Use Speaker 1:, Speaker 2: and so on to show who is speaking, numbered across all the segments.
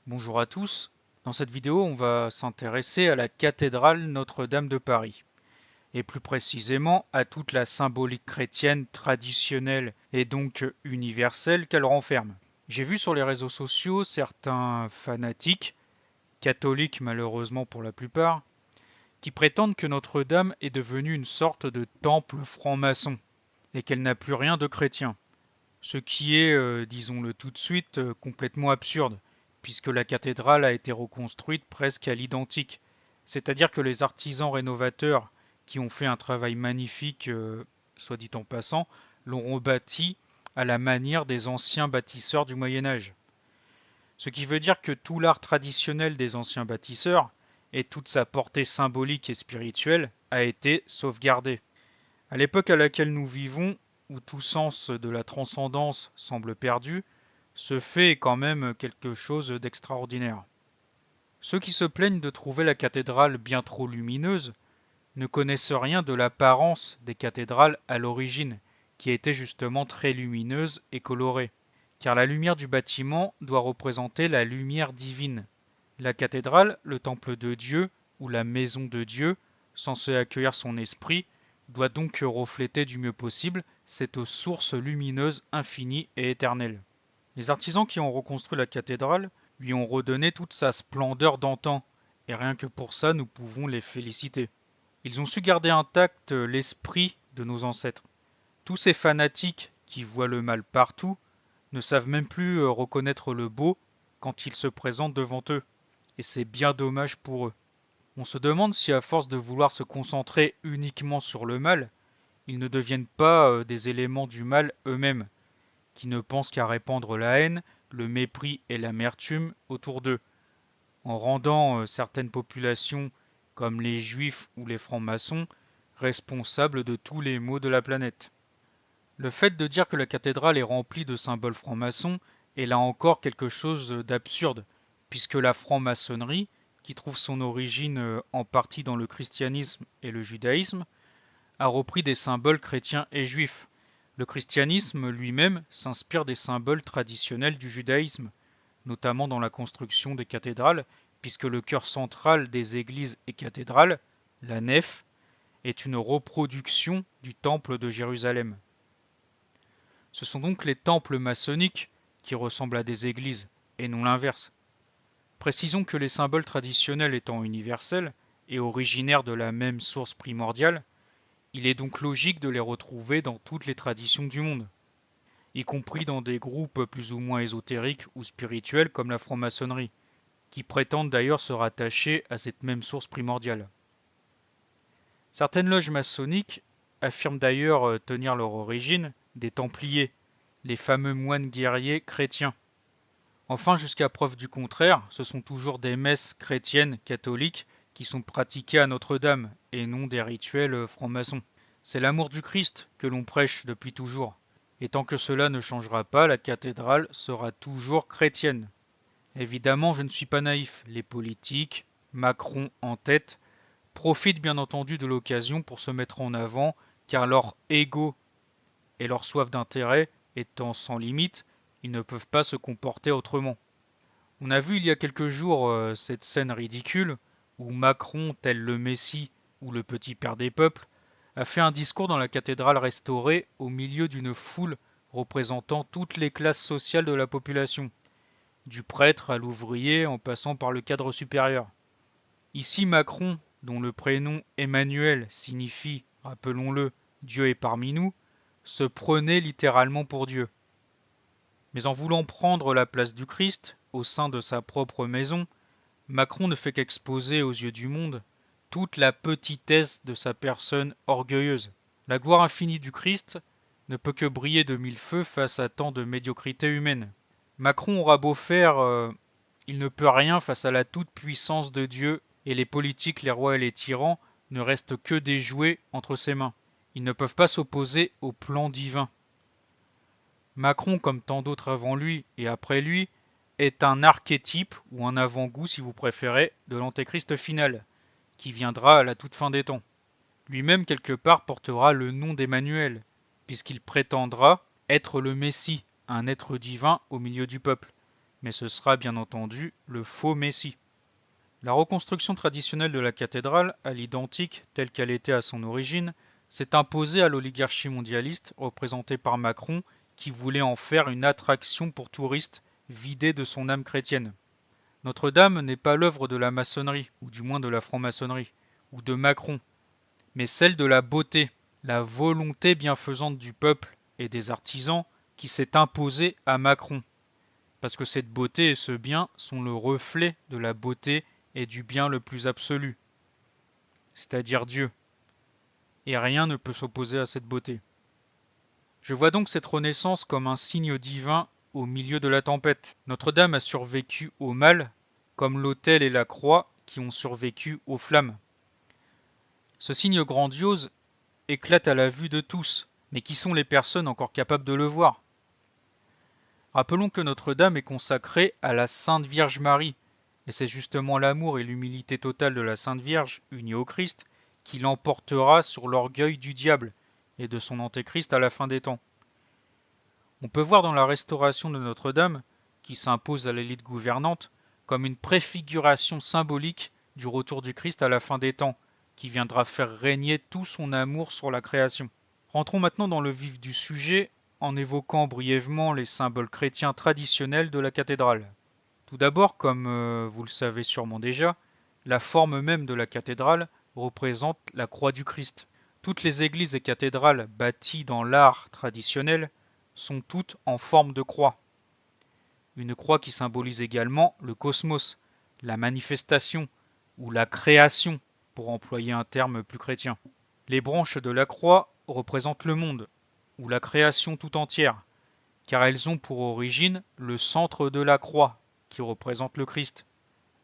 Speaker 1: Bonjour à tous. Dans cette vidéo, on va s'intéresser à la cathédrale Notre-Dame de Paris, et plus précisément à toute la symbolique chrétienne traditionnelle et donc universelle qu'elle renferme. J'ai vu sur les réseaux sociaux certains fanatiques, catholiques malheureusement pour la plupart, qui prétendent que Notre-Dame est devenue une sorte de temple franc-maçon et qu'elle n'a plus rien de chrétien. Ce qui est, disons-le tout de suite, complètement absurde, puisque la cathédrale a été reconstruite presque à l'identique. C'est-à-dire que les artisans rénovateurs, qui ont fait un travail magnifique, soit dit en passant, l'ont rebâti à la manière des anciens bâtisseurs du Moyen Âge. Ce qui veut dire que tout l'art traditionnel des anciens bâtisseurs, et toute sa portée symbolique et spirituelle, a été sauvegardé. À l'époque à laquelle nous vivons, où tout sens de la transcendance semble perdu, ce fait est quand même quelque chose d'extraordinaire. Ceux qui se plaignent de trouver la cathédrale bien trop lumineuse ne connaissent rien de l'apparence des cathédrales à l'origine, qui était justement très lumineuse et colorée. Car la lumière du bâtiment doit représenter la lumière divine. La cathédrale, le temple de Dieu, ou la maison de Dieu, censée accueillir son esprit, doit donc refléter du mieux possible cette source lumineuse infinie et éternelle. Les artisans qui ont reconstruit la cathédrale lui ont redonné toute sa splendeur d'antan, et rien que pour ça nous pouvons les féliciter. Ils ont su garder intact l'esprit de nos ancêtres. Tous ces fanatiques qui voient le mal partout ne savent même plus reconnaître le beau quand il se présente devant eux, et c'est bien dommage pour eux. On se demande si à force de vouloir se concentrer uniquement sur le mal, ils ne deviennent pas des éléments du mal eux-mêmes, qui ne pensent qu'à répandre la haine, le mépris et l'amertume autour d'eux, en rendant certaines populations, comme les juifs ou les francs-maçons, responsables de tous les maux de la planète. Le fait de dire que la cathédrale est remplie de symboles francs-maçons est là encore quelque chose d'absurde, puisque la franc-maçonnerie, qui trouve son origine en partie dans le christianisme et le judaïsme, a repris des symboles chrétiens et juifs. Le christianisme lui-même s'inspire des symboles traditionnels du judaïsme, notamment dans la construction des cathédrales, puisque le cœur central des églises et cathédrales, la nef, est une reproduction du temple de Jérusalem. Ce sont donc les temples maçonniques qui ressemblent à des églises, et non l'inverse. Précisons que les symboles traditionnels étant universels et originaires de la même source primordiale, il est donc logique de les retrouver dans toutes les traditions du monde, y compris dans des groupes plus ou moins ésotériques ou spirituels comme la franc-maçonnerie, qui prétendent d'ailleurs se rattacher à cette même source primordiale. Certaines loges maçonniques affirment d'ailleurs tenir leur origine des Templiers, les fameux moines guerriers chrétiens. Enfin, jusqu'à preuve du contraire, ce sont toujours des messes chrétiennes catholiques qui sont pratiquées à Notre-Dame, et non des rituels francs-maçons. C'est l'amour du Christ que l'on prêche depuis toujours. Et tant que cela ne changera pas, la cathédrale sera toujours chrétienne. Évidemment, je ne suis pas naïf. Les politiques, Macron en tête, profitent bien entendu de l'occasion pour se mettre en avant, car leur ego et leur soif d'intérêt étant sans limite, ils ne peuvent pas se comporter autrement. On a vu il y a quelques jours cette scène ridicule où Macron, tel le Messie ou le petit père des peuples, a fait un discours dans la cathédrale restaurée au milieu d'une foule représentant toutes les classes sociales de la population, du prêtre à l'ouvrier en passant par le cadre supérieur. Ici Macron, dont le prénom Emmanuel signifie, rappelons-le, Dieu est parmi nous, se prenait littéralement pour Dieu. Mais en voulant prendre la place du Christ au sein de sa propre maison, Macron ne fait qu'exposer aux yeux du monde toute la petitesse de sa personne orgueilleuse. La gloire infinie du Christ ne peut que briller de mille feux face à tant de médiocrité humaine. Macron aura beau faire, il ne peut rien face à la toute-puissance de Dieu, et les politiques, les rois et les tyrans ne restent que des jouets entre ses mains. Ils ne peuvent pas s'opposer au plan divin. Macron, comme tant d'autres avant lui et après lui, est un archétype ou un avant-goût, si vous préférez, de l'antéchrist final, qui viendra à la toute fin des temps. Lui-même, quelque part, portera le nom d'Emmanuel, puisqu'il prétendra être le Messie, un être divin au milieu du peuple, mais ce sera bien entendu le faux Messie. La reconstruction traditionnelle de la cathédrale, à l'identique telle qu'elle était à son origine, s'est imposée à l'oligarchie mondialiste représentée par Macron qui voulait en faire une attraction pour touristes vidée de son âme chrétienne. Notre-Dame n'est pas l'œuvre de la maçonnerie, ou du moins de la franc-maçonnerie, ou de Macron, mais celle de la beauté, la volonté bienfaisante du peuple et des artisans qui s'est imposée à Macron. Parce que cette beauté et ce bien sont le reflet de la beauté et du bien le plus absolu, c'est-à-dire Dieu. Et rien ne peut s'opposer à cette beauté. Je vois donc cette renaissance comme un signe divin au milieu de la tempête. Notre-Dame a survécu au mal, comme l'autel et la croix qui ont survécu aux flammes. Ce signe grandiose éclate à la vue de tous, mais qui sont les personnes encore capables de le voir? Rappelons que Notre-Dame est consacrée à la Sainte Vierge Marie, et c'est justement l'amour et l'humilité totale de la Sainte Vierge, unie au Christ, qui l'emportera sur l'orgueil du diable et de son antéchrist à la fin des temps. On peut voir dans la restauration de Notre-Dame, qui s'impose à l'élite gouvernante, comme une préfiguration symbolique du retour du Christ à la fin des temps, qui viendra faire régner tout son amour sur la création. Rentrons maintenant dans le vif du sujet en évoquant brièvement les symboles chrétiens traditionnels de la cathédrale. Tout d'abord, comme vous le savez sûrement déjà, la forme même de la cathédrale représente la croix du Christ. Toutes les églises et cathédrales bâties dans l'art traditionnel sont toutes en forme de croix. Une croix qui symbolise également le cosmos, la manifestation ou la création, pour employer un terme plus chrétien. Les branches de la croix représentent le monde, ou la création tout entière, car elles ont pour origine le centre de la croix, qui représente le Christ,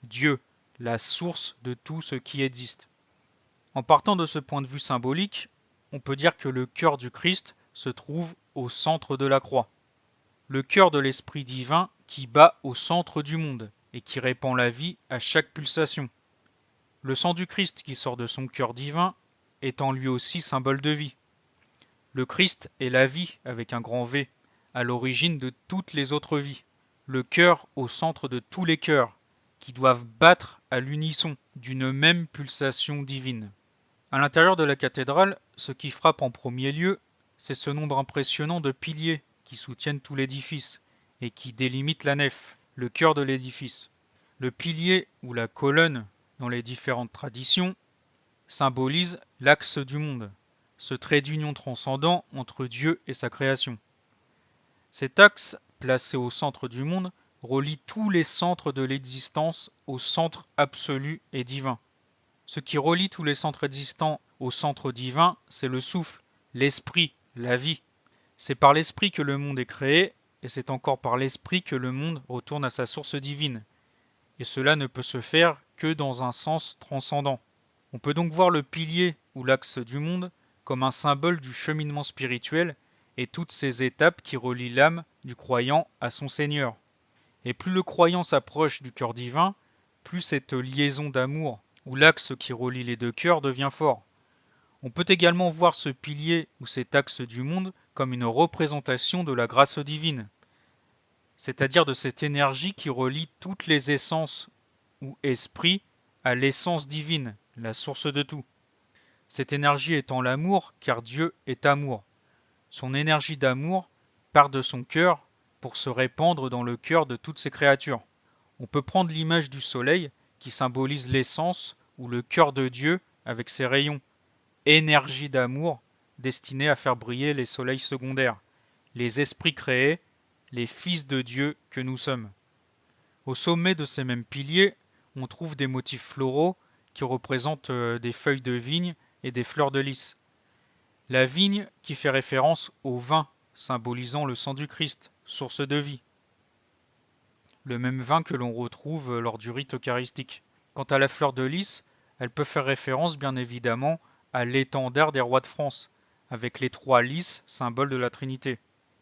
Speaker 1: Dieu, la source de tout ce qui existe. En partant de ce point de vue symbolique, on peut dire que le cœur du Christ se trouve au centre de la croix. Le cœur de l'Esprit divin qui bat au centre du monde et qui répand la vie à chaque pulsation. Le sang du Christ qui sort de son cœur divin étant lui aussi symbole de vie. Le Christ est la vie avec un grand V, à l'origine de toutes les autres vies. Le cœur au centre de tous les cœurs, qui doivent battre à l'unisson d'une même pulsation divine. À l'intérieur de la cathédrale, ce qui frappe en premier lieu, c'est ce nombre impressionnant de piliers qui soutiennent tout l'édifice et qui délimitent la nef, le cœur de l'édifice. Le pilier ou la colonne, dans les différentes traditions, symbolise l'axe du monde, ce trait d'union transcendant entre Dieu et sa création. Cet axe, placé au centre du monde, relie tous les centres de l'existence au centre absolu et divin. Ce qui relie tous les centres existants au centre divin, c'est le souffle, l'esprit, la vie. C'est par l'esprit que le monde est créé, et c'est encore par l'esprit que le monde retourne à sa source divine. Et cela ne peut se faire que dans un sens transcendant. On peut donc voir le pilier ou l'axe du monde comme un symbole du cheminement spirituel et toutes ces étapes qui relient l'âme du croyant à son Seigneur. Et plus le croyant s'approche du cœur divin, plus cette liaison d'amour ou l'axe qui relie les deux cœurs devient fort. On peut également voir ce pilier ou cet axe du monde comme une représentation de la grâce divine, c'est-à-dire de cette énergie qui relie toutes les essences ou esprits à l'essence divine, la source de tout. Cette énergie étant l'amour, car Dieu est amour. Son énergie d'amour part de son cœur pour se répandre dans le cœur de toutes ses créatures. On peut prendre l'image du soleil qui symbolise l'essence ou le cœur de Dieu avec ses rayons. Énergie d'amour destinée à faire briller les soleils secondaires, les esprits créés, les fils de Dieu que nous sommes. Au sommet de ces mêmes piliers, on trouve des motifs floraux qui représentent des feuilles de vigne et des fleurs de lys. La vigne qui fait référence au vin, symbolisant le sang du Christ, source de vie. Le même vin que l'on retrouve lors du rite eucharistique. Quant à la fleur de lys, elle peut faire référence bien évidemment à l'étendard des rois de France, avec les 3 lys, symbole de la Trinité.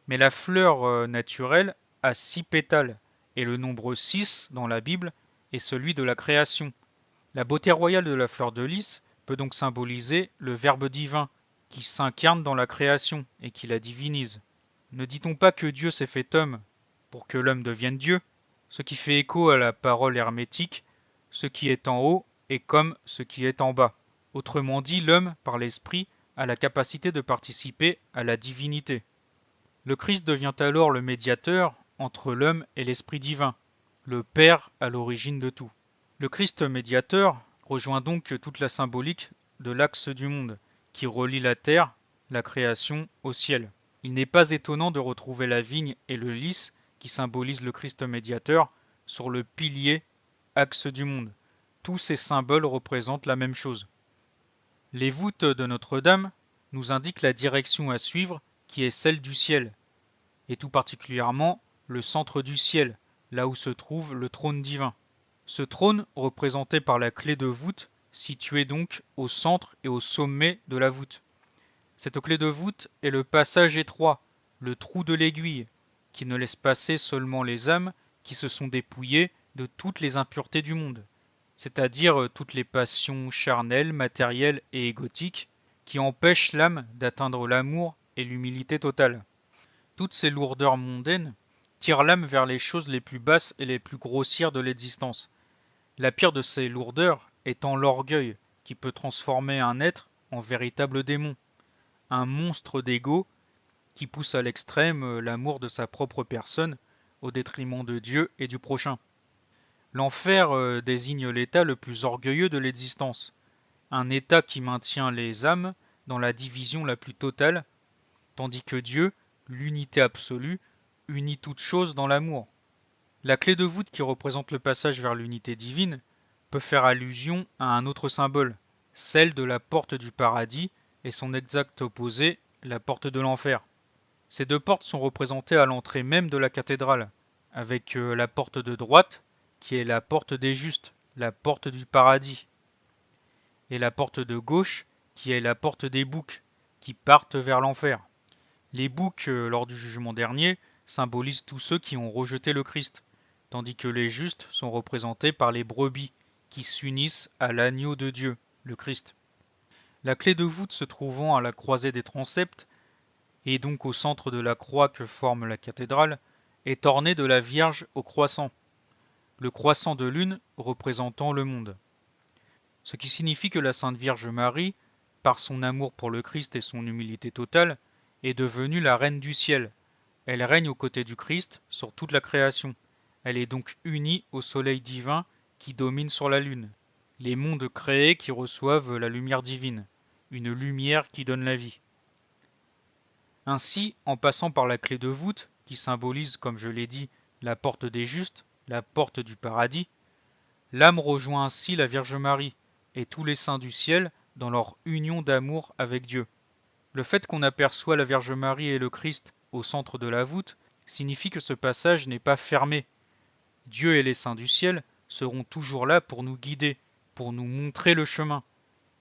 Speaker 1: Mais la fleur naturelle a 6 pétales, et le nombre 6 dans la Bible est celui de la création. La beauté royale de la fleur de lys peut donc symboliser le Verbe divin, qui s'incarne dans la création et qui la divinise. Ne dit-on pas que Dieu s'est fait homme pour que l'homme devienne Dieu? ce qui fait écho à la parole hermétique, ce qui est en haut est comme ce qui est en bas. Autrement dit, l'homme, par l'esprit, a la capacité de participer à la divinité. Le Christ devient alors le médiateur entre l'homme et l'Esprit divin, le Père à l'origine de tout. Le Christ médiateur rejoint donc toute la symbolique de l'axe du monde, qui relie la terre, la création, au ciel. Il n'est pas étonnant de retrouver la vigne et le lys, qui symbolisent le Christ médiateur, sur le pilier axe du monde. Tous ces symboles représentent la même chose. Les voûtes de Notre-Dame nous indiquent la direction à suivre qui est celle du ciel, et tout particulièrement le centre du ciel, là où se trouve le trône divin. Ce trône, représenté par la clé de voûte, situé donc au centre et au sommet de la voûte. Cette clé de voûte est le passage étroit, le trou de l'aiguille, qui ne laisse passer seulement les âmes qui se sont dépouillées de toutes les impuretés du monde, c'est-à-dire toutes les passions charnelles, matérielles et égotiques, qui empêchent l'âme d'atteindre l'amour et l'humilité totale. Toutes ces lourdeurs mondaines tirent l'âme vers les choses les plus basses et les plus grossières de l'existence. La pire de ces lourdeurs étant l'orgueil, qui peut transformer un être en véritable démon, un monstre d'ego qui pousse à l'extrême l'amour de sa propre personne au détriment de Dieu et du prochain. L'enfer désigne l'état le plus orgueilleux de l'existence, un état qui maintient les âmes dans la division la plus totale, tandis que Dieu, l'unité absolue, unit toutes choses dans l'amour. La clé de voûte qui représente le passage vers l'unité divine peut faire allusion à un autre symbole, celle de la porte du paradis et son exact opposé, la porte de l'enfer. Ces deux portes sont représentées à l'entrée même de la cathédrale, avec la porte de droite, qui est la porte des justes, la porte du paradis, et la porte de gauche, qui est la porte des boucs, qui partent vers l'enfer. Les boucs, lors du jugement dernier, symbolisent tous ceux qui ont rejeté le Christ, tandis que les justes sont représentés par les brebis, qui s'unissent à l'agneau de Dieu, le Christ. La clé de voûte se trouvant à la croisée des transepts, et donc au centre de la croix que forme la cathédrale, est ornée de la Vierge au croissant, le croissant de lune représentant le monde. Ce qui signifie que la Sainte Vierge Marie, par son amour pour le Christ et son humilité totale, est devenue la reine du ciel. Elle règne aux côtés du Christ sur toute la création. Elle est donc unie au soleil divin qui domine sur la lune, les mondes créés qui reçoivent la lumière divine, une lumière qui donne la vie. Ainsi, en passant par la clé de voûte, qui symbolise, comme je l'ai dit, la porte des justes, la porte du paradis, l'âme rejoint ainsi la Vierge Marie et tous les saints du ciel dans leur union d'amour avec Dieu. Le fait qu'on aperçoit la Vierge Marie et le Christ au centre de la voûte signifie que ce passage n'est pas fermé. Dieu et les saints du ciel seront toujours là pour nous guider, pour nous montrer le chemin.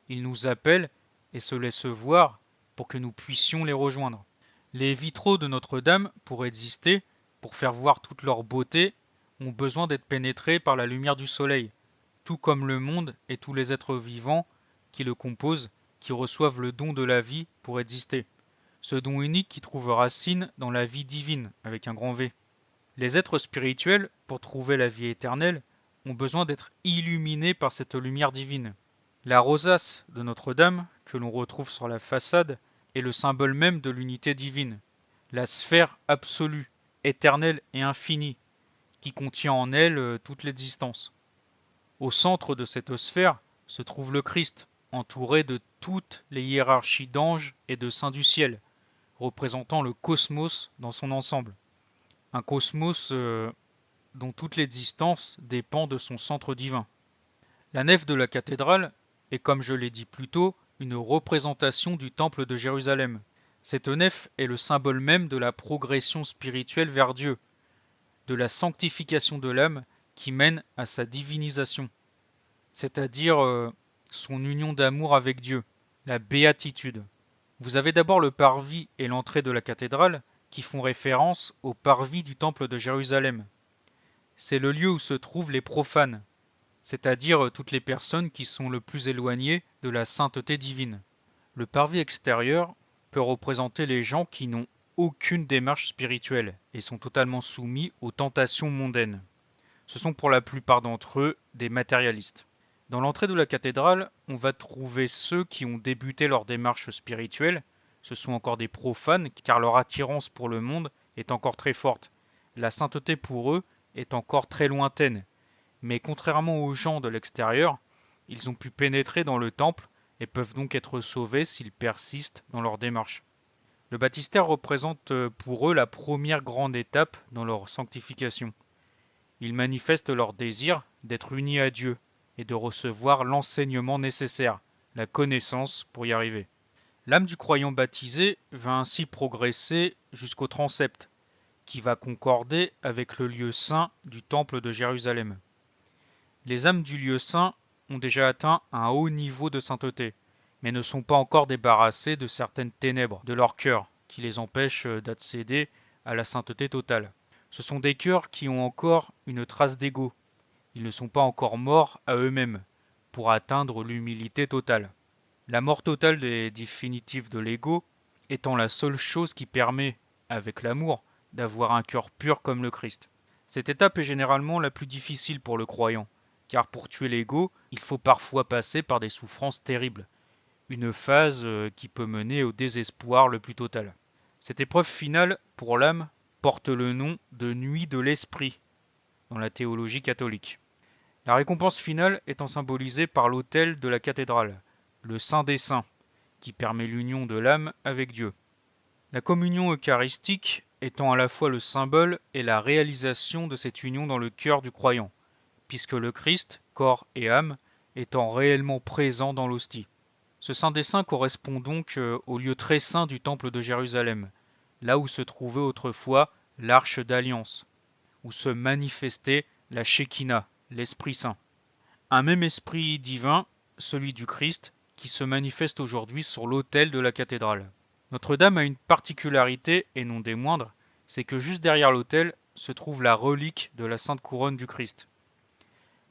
Speaker 1: Ils nous appellent et se laissent voir pour que nous puissions les rejoindre. Les vitraux de Notre-Dame, pour exister, pour faire voir toute leur beauté, ont besoin d'être pénétrés par la lumière du soleil, tout comme le monde et tous les êtres vivants qui le composent, qui reçoivent le don de la vie pour exister. Ce don unique qui trouve racine dans la vie divine, avec un grand V. Les êtres spirituels, pour trouver la vie éternelle, ont besoin d'être illuminés par cette lumière divine. La rosace de Notre-Dame, que l'on retrouve sur la façade, est le symbole même de l'unité divine. La sphère absolue, éternelle et infinie, qui contient en elle toute l'existence. Au centre de cette sphère se trouve le Christ, entouré de toutes les hiérarchies d'anges et de saints du ciel, représentant le cosmos dans son ensemble. Un cosmos dont toute l'existence dépend de son centre divin. La nef de la cathédrale est, comme je l'ai dit plus tôt, une représentation du temple de Jérusalem. Cette nef est le symbole même de la progression spirituelle vers Dieu, de la sanctification de l'âme qui mène à sa divinisation, c'est-à-dire son union d'amour avec Dieu, la béatitude. Vous avez d'abord le parvis et l'entrée de la cathédrale qui font référence au parvis du temple de Jérusalem. C'est le lieu où se trouvent les profanes, c'est-à-dire toutes les personnes qui sont le plus éloignées de la sainteté divine. Le parvis extérieur peut représenter les gens qui n'ont aucune démarche spirituelle et sont totalement soumis aux tentations mondaines. Ce sont pour la plupart d'entre eux des matérialistes. Dans l'entrée de la cathédrale, on va trouver ceux qui ont débuté leur démarche spirituelle. Ce sont encore des profanes car leur attirance pour le monde est encore très forte. La sainteté pour eux est encore très lointaine. Mais contrairement aux gens de l'extérieur, ils ont pu pénétrer dans le temple et peuvent donc être sauvés s'ils persistent dans leur démarche. Le baptistère représente pour eux la première grande étape dans leur sanctification. Ils manifestent leur désir d'être unis à Dieu et de recevoir l'enseignement nécessaire, la connaissance pour y arriver. L'âme du croyant baptisé va ainsi progresser jusqu'au transept, qui va concorder avec le lieu saint du temple de Jérusalem. Les âmes du lieu saint ont déjà atteint un haut niveau de sainteté, mais ne sont pas encore débarrassées de certaines ténèbres de leur cœur qui les empêchent d'accéder à la sainteté totale. Ce sont des cœurs qui ont encore une trace d'ego. Ils ne sont pas encore morts à eux-mêmes pour atteindre l'humilité totale. La mort totale et définitive de l'ego étant la seule chose qui permet, avec l'amour, d'avoir un cœur pur comme le Christ. Cette étape est généralement la plus difficile pour le croyant, car pour tuer l'ego, il faut parfois passer par des souffrances terribles, une phase qui peut mener au désespoir le plus total. Cette épreuve finale, pour l'âme, porte le nom de nuit de l'esprit dans la théologie catholique. La récompense finale étant symbolisée par l'autel de la cathédrale, le Saint des Saints, qui permet l'union de l'âme avec Dieu. La communion eucharistique étant à la fois le symbole et la réalisation de cette union dans le cœur du croyant, puisque le Christ, corps et âme, étant réellement présent dans l'hostie. Ce Saint des Saints correspond donc au lieu très saint du temple de Jérusalem, là où se trouvait autrefois l'arche d'alliance, où se manifestait la Shekinah, l'Esprit Saint. Un même esprit divin, celui du Christ, qui se manifeste aujourd'hui sur l'autel de la cathédrale. Notre-Dame a une particularité, et non des moindres, c'est que juste derrière l'autel se trouve la relique de la Sainte Couronne du Christ.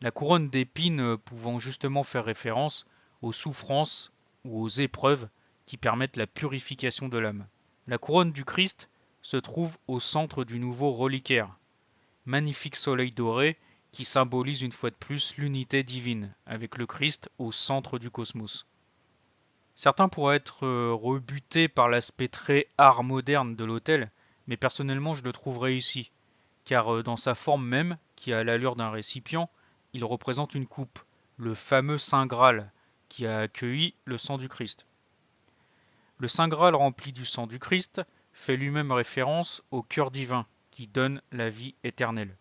Speaker 1: La couronne d'épines pouvant justement faire référence aux souffrances ou aux épreuves qui permettent la purification de l'âme. La couronne du Christ se trouve au centre du nouveau reliquaire, magnifique soleil doré qui symbolise une fois de plus l'unité divine, avec le Christ au centre du cosmos. Certains pourraient être rebutés par l'aspect très art moderne de l'autel, mais personnellement je le trouve réussi, car dans sa forme même, qui a l'allure d'un récipient, il représente une coupe, le fameux Saint Graal, qui a accueilli le sang du Christ. Le Saint Graal rempli du sang du Christ fait lui-même référence au cœur divin, qui donne la vie éternelle.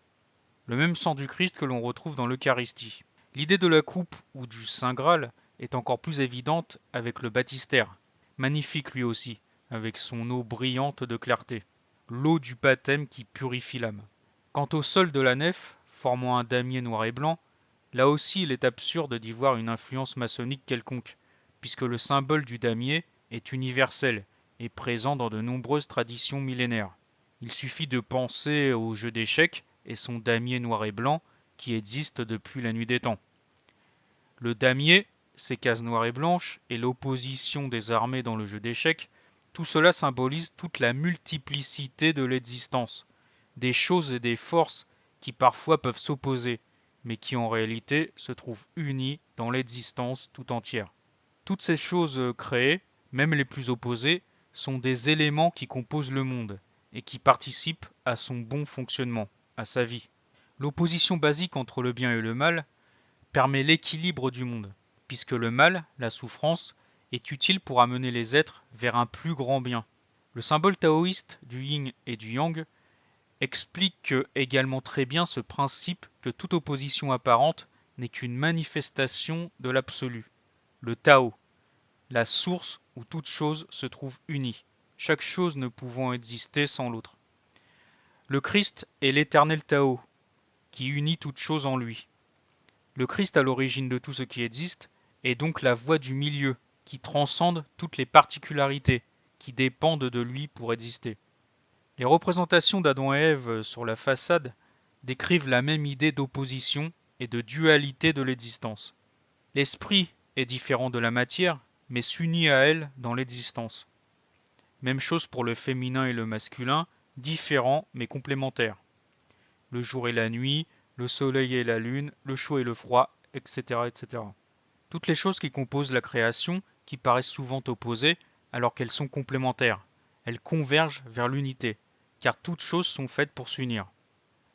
Speaker 1: Le même sang du Christ que l'on retrouve dans l'Eucharistie. L'idée de la coupe ou du Saint Graal est encore plus évidente avec le baptistère, magnifique lui aussi, avec son eau brillante de clarté, l'eau du baptême qui purifie l'âme. Quant au sol de la nef, formant un damier noir et blanc, là aussi il est absurde d'y voir une influence maçonnique quelconque, puisque le symbole du damier est universel et présent dans de nombreuses traditions millénaires. Il suffit de penser au jeu d'échecs et son damier noir et blanc qui existe depuis la nuit des temps. Le damier, ses cases noires et blanches et l'opposition des armées dans le jeu d'échecs, tout cela symbolise toute la multiplicité de l'existence, des choses et des forces qui parfois peuvent s'opposer, mais qui en réalité se trouvent unies dans l'existence tout entière. Toutes ces choses créées, même les plus opposées, sont des éléments qui composent le monde et qui participent à son bon fonctionnement, à sa vie. L'opposition basique entre le bien et le mal permet l'équilibre du monde, puisque le mal, la souffrance, est utile pour amener les êtres vers un plus grand bien. Le symbole taoïste du yin et du yang explique également très bien ce principe que toute opposition apparente n'est qu'une manifestation de l'absolu, le Tao, la source où toute chose se trouve unie, chaque chose ne pouvant exister sans l'autre. Le Christ est l'éternel Tao, qui unit toute chose en lui. Le Christ à l'origine de tout ce qui existe est donc la voie du milieu, qui transcende toutes les particularités, qui dépendent de lui pour exister. Les représentations d'Adam et Ève sur la façade décrivent la même idée d'opposition et de dualité de l'existence. L'esprit est différent de la matière, mais s'unit à elle dans l'existence. Même chose pour le féminin et le masculin, différents mais complémentaires. Le jour et la nuit, le soleil et la lune, le chaud et le froid, etc., etc. Toutes les choses qui composent la création, qui paraissent souvent opposées, alors qu'elles sont complémentaires. Elles convergent vers l'unité, car toutes choses sont faites pour s'unir.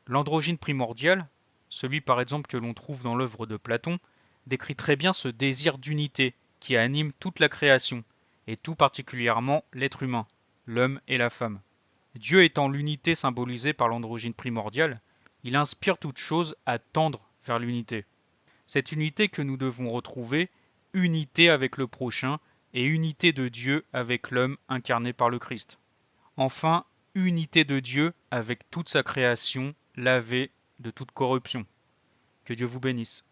Speaker 1: L'androgyne primordial, celui par exemple que l'on trouve dans l'œuvre de Platon, décrit très bien ce désir d'unité qui anime toute la création, et tout particulièrement l'être humain, l'homme et la femme. Dieu étant l'unité symbolisée par l'androgyne primordial, il inspire toute chose à tendre vers l'unité. Cette unité que nous devons retrouver, unité avec le prochain et unité de Dieu avec l'homme incarné par le Christ. Enfin, unité de Dieu avec toute sa création lavée de toute corruption. Que Dieu vous bénisse.